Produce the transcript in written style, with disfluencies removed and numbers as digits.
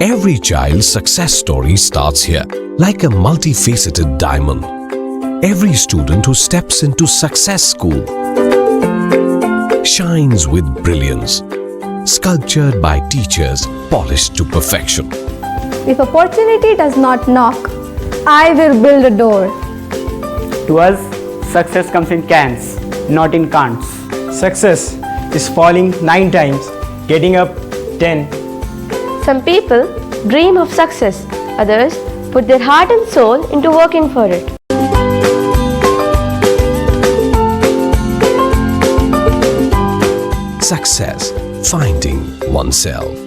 Every child's success story starts here, like a multifaceted diamond. Every student who steps into Success School shines with brilliance, sculptured by teachers polished to perfection. If opportunity does not knock, I will build a door. To us, success comes in cans, not in can'ts. Success is falling 9 times, getting up 10. Some people dream of success, others put their heart and soul into working for it. Success, finding oneself.